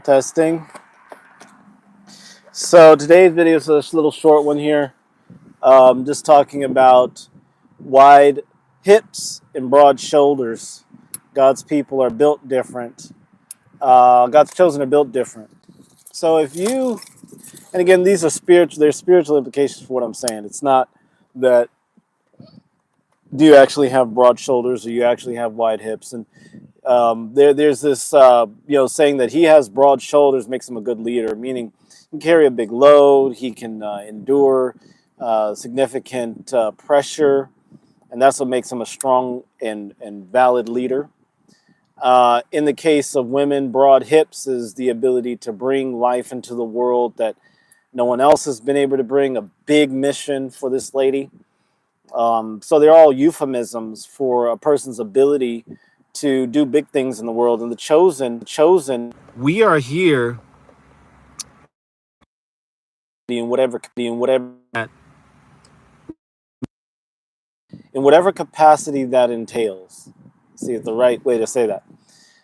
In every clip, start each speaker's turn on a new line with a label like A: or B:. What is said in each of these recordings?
A: Testing. So today's video is a little short one here. Just talking about wide hips and broad shoulders. God's people are built different. God's chosen are built different. So if you, and again, these are spiritual. There's spiritual implications for what I'm saying. It's not that do you actually have broad shoulders or you actually have wide hips. And there's this saying that he has broad shoulders makes him a good leader, meaning he can carry a big load, he can endure significant pressure, and that's what makes him a strong and valid leader. In the case of women, broad hips is the ability to bring life into the world that no one else has been able to bring, a big mission for this lady. So they're all euphemisms for a person's ability to do big things in the world. And the chosen, we are here in whatever capacity that entails. See, the right way to say that.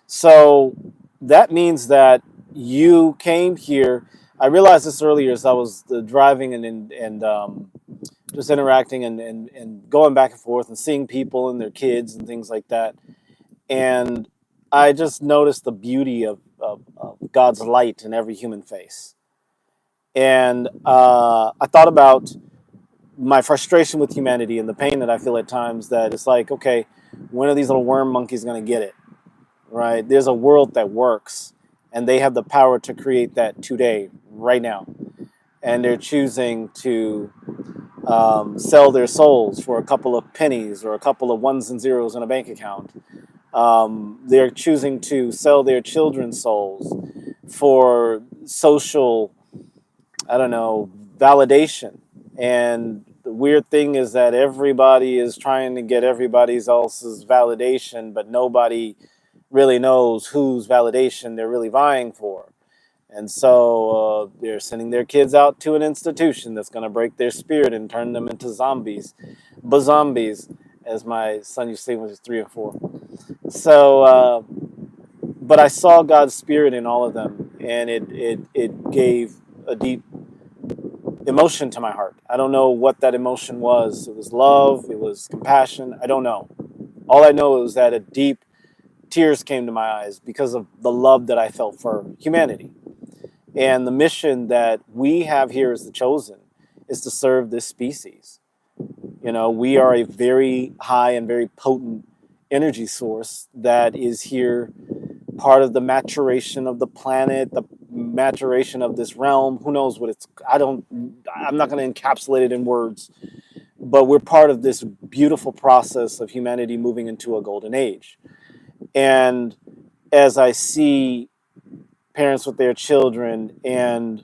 A: So that means that you came here. I realized this earlier as I was driving and just interacting and going back and forth and seeing people and their kids and things like that. And I just noticed the beauty of God's light in every human face. And I thought about my frustration with humanity and the pain that I feel at times that it's like, okay, when are these little worm monkeys going to get it? Right? There's a world that works and they have the power to create that today, right now. And they're choosing to sell their souls for a couple of pennies or a couple of ones and zeros in a bank account. They're choosing to sell their children's souls for social, I don't know, validation. And the weird thing is that everybody is trying to get everybody else's validation, but nobody really knows whose validation they're really vying for. And so they're sending their kids out to an institution that's going to break their spirit and turn them into zombies. Bazombies, as my son used to say when he was 3 and 4. So, but I saw God's spirit in all of them, and it gave a deep emotion to my heart. I don't know what that emotion was. It was love, it was compassion. I don't know. All I know is that a deep tears came to my eyes because of the love that I felt for humanity. And the mission that we have here as the chosen is to serve this species. You know, we are a very high and very potent energy source that is here, part of the maturation of the planet, the maturation of this realm. Who knows what it's, I'm not going to encapsulate it in words, but we're part of this beautiful process of humanity moving into a golden age. And as I see parents with their children and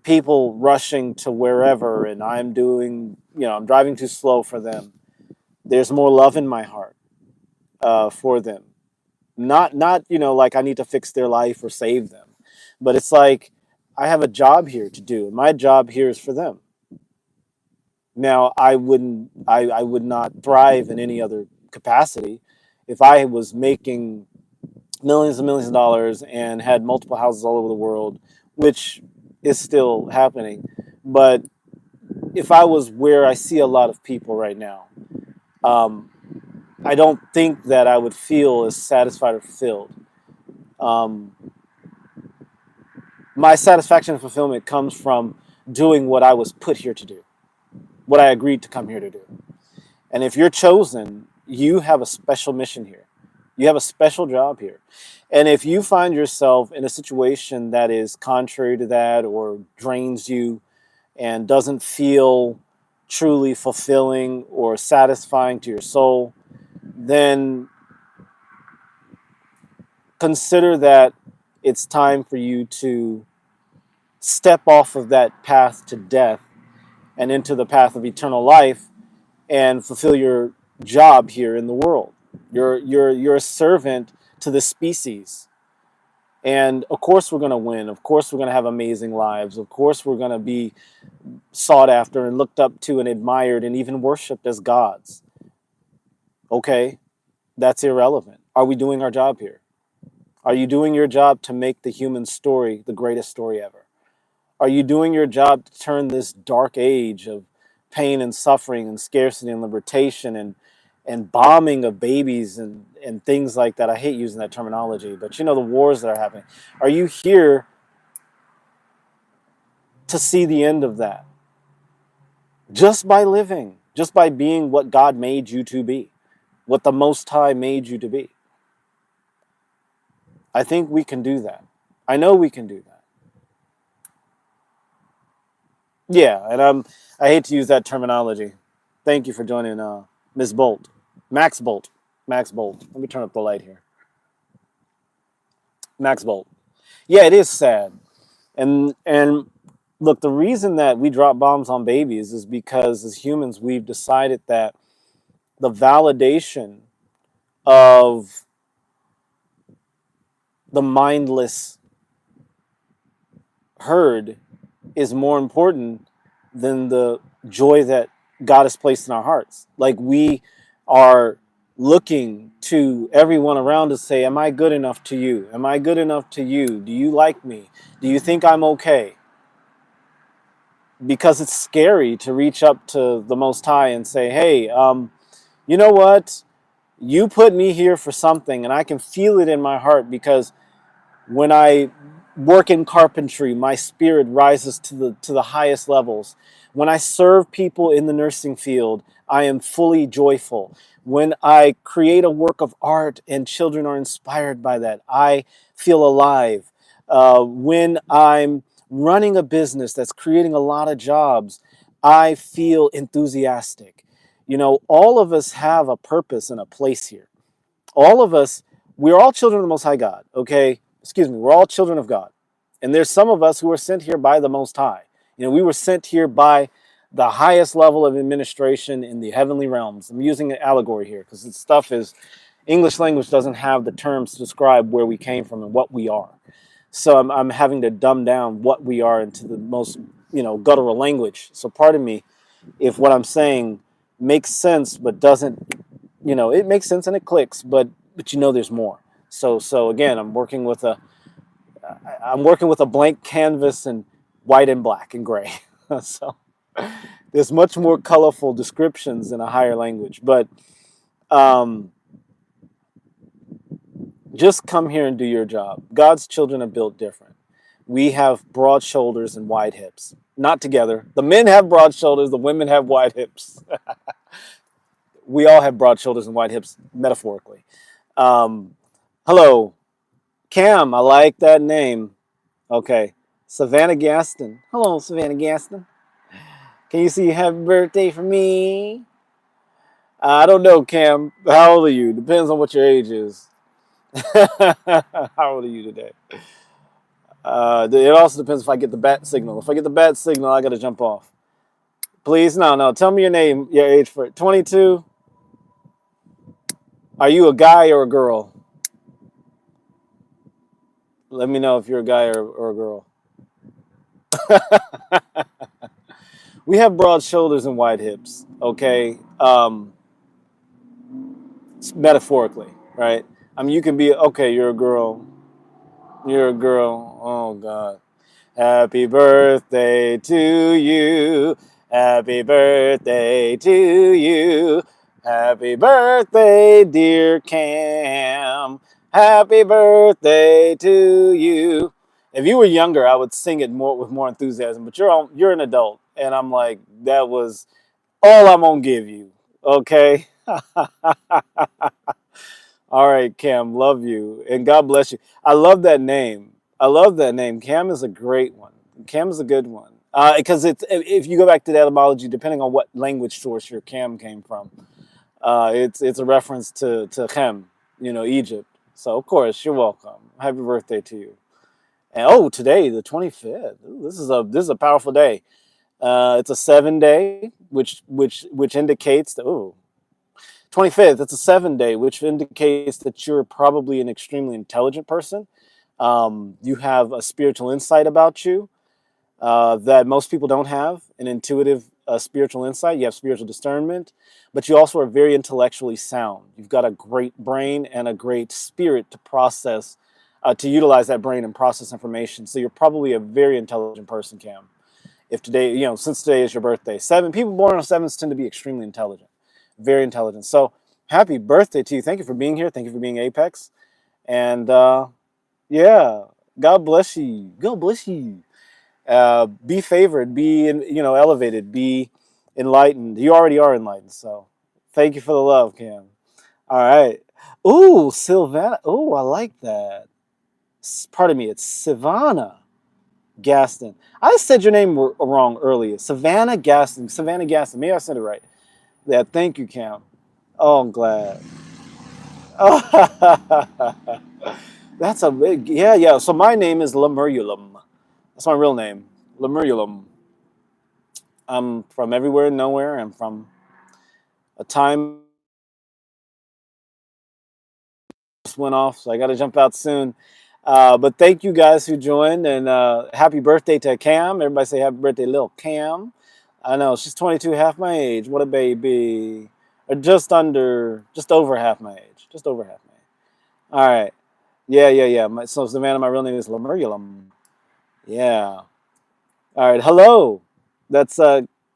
A: people rushing to wherever, and I'm driving too slow for them, there's more love in my heart for them. Not like I need to fix their life or save them, but it's like I have a job here to do. My job here is for them. Now, I would not thrive in any other capacity if I was making millions and millions of dollars and had multiple houses all over the world, which is still happening. But if I was where I see a lot of people right now, I don't think that I would feel as satisfied or fulfilled. Um, my satisfaction and fulfillment comes from doing what I was put here to do, what I agreed to come here to do. And if you're chosen, you have a special mission here. You have a special job here. And if you find yourself in a situation that is contrary to that or drains you and doesn't feel truly fulfilling or satisfying to your soul, then consider that it's time for you to step off of that path to death and into the path of eternal life and fulfill your job here in the world. You're a servant to the species. And of course we're going to win. Of course we're going to have amazing lives. Of course we're going to be sought after and looked up to and admired and even worshipped as gods. Okay, that's irrelevant. Are we doing our job here? Are you doing your job to make the human story the greatest story ever? Are you doing your job to turn this dark age of pain and suffering and scarcity and libertation and bombing of babies and things like that? I hate using that terminology, but you know, the wars that are happening. Are you here to see the end of that? Just by living, just by being what God made you to be, what the Most High made you to be. I think we can do that. I know we can do that. Yeah, and I hate to use that terminology. Thank you for joining Ms. Bolt. Max Bolt. Max Bolt. Let me turn up the light here. Max Bolt. Yeah, it is sad. And look, the reason that we drop bombs on babies is because as humans we've decided that the validation of the mindless herd is more important than the joy that God has placed in our hearts. Like we are looking to everyone around us say, am I good enough to you? Am I good enough to you? Do you like me? Do you think I'm okay? Because it's scary to reach up to the Most High and say, hey, you know what? You put me here for something, and I can feel it in my heart because when I work in carpentry, my spirit rises to the highest levels. When I serve people in the nursing field, I am fully joyful. When I create a work of art and children are inspired by that, I feel alive. When I'm running a business that's creating a lot of jobs, I feel enthusiastic. You know, all of us have a purpose and a place here. All of us, we're all children of the Most High God, okay? Excuse me, we're all children of God. And there's some of us who are sent here by the Most High. You know, we were sent here by the highest level of administration in the heavenly realms. I'm using an allegory here because this stuff is, English language doesn't have the terms to describe where we came from and what we are. So I'm having to dumb down what we are into the most, you know, guttural language. So pardon me if what I'm saying makes sense but doesn't, you know, it makes sense and it clicks, but you know there's more. So again, I'm working with a blank canvas and white and black and gray. So there's much more colorful descriptions in a higher language, but um, just come here and do your job. God's children are built different. We have broad shoulders and wide hips. Not together. The men have broad shoulders, the women have wide hips. We all have broad shoulders and wide hips, metaphorically. Hello, Cam. I like that name. Okay. Savannah Gaston. Hello, Savannah Gaston. Can you see happy birthday for me? I don't know, Cam. How old are you? Depends on what your age is. How old are you today? It also depends if I get the bat signal. If I get the bat signal, I got to jump off. Please, no. Tell me your name, your age for it. 22? Are you a guy or a girl? Let me know if you're a guy or a girl. We have broad shoulders and wide hips, okay? Metaphorically, right? I mean, you can be, okay, you're a girl. You're a girl. Oh, God. Happy birthday to you. Happy birthday to you. Happy birthday, dear Cam. Happy birthday to you. If you were younger, I would sing it more with more enthusiasm, but you're an adult, and I'm like, that was all I'm gonna give you. Okay. All right, Cam, love you. And God bless you. I love that name. I love that name. Cam is a great one. Cam is a good one. Because it's if you go back to the etymology, depending on what language source your Cam came from, it's a reference to Chem, you know, Egypt. So of course, you're welcome. Happy birthday to you. And oh, today, the 25th. Ooh, this is a powerful day. It's a 7 day, which indicates that 25th, it's a 7 day, which indicates that you're probably an extremely intelligent person. You have a spiritual insight about you that most people don't have, an intuitive spiritual insight. You have spiritual discernment, but you also are very intellectually sound. You've got a great brain and a great spirit to process to utilize that brain and process information. So you're probably a very intelligent person, Cam. If today, since today is your birthday, people born on sevens tend to be extremely intelligent, very intelligent. So happy birthday to you. Thank you for being here. Thank you for being Apex. And yeah, God bless you. God bless you. Be favored, be elevated, be enlightened. You already are enlightened. So thank you for the love, Cam. All right. Ooh, Sylvana. Ooh, I like that. Pardon me, it's Savannah Gaston. I said your name wrong earlier. Savannah Gaston. Savannah Gaston. Maybe I said it right. Yeah, thank you, Cam. Oh, I'm glad. That's a big, yeah, yeah. So my name is Lemurulum. That's my real name, Lemurulum. I'm from everywhere and nowhere. I'm from a time just went off, so I got to jump out soon. But thank you guys who joined, and happy birthday to Cam. Everybody say happy birthday, little Cam. I know she's 22, half my age. What a baby, or just over half my age, just over half my age. All right, yeah, yeah, yeah. So Savannah, my real name is Lemurulum. Yeah. All right. Hello. That's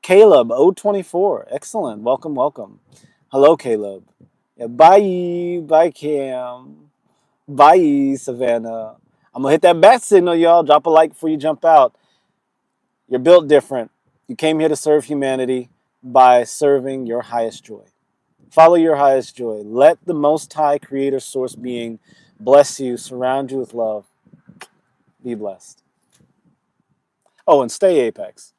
A: Caleb O24. Excellent. Welcome, welcome. Hello, Caleb. Yeah, bye. Bye, Cam. Bye, Savannah. I'm gonna hit that bat signal, y'all. Drop a like before you jump out. You're built different. You came here to serve humanity by serving your highest joy. Follow your highest joy. Let the most high creator source being bless you, surround you with love. Be blessed. Oh, and stay Apex.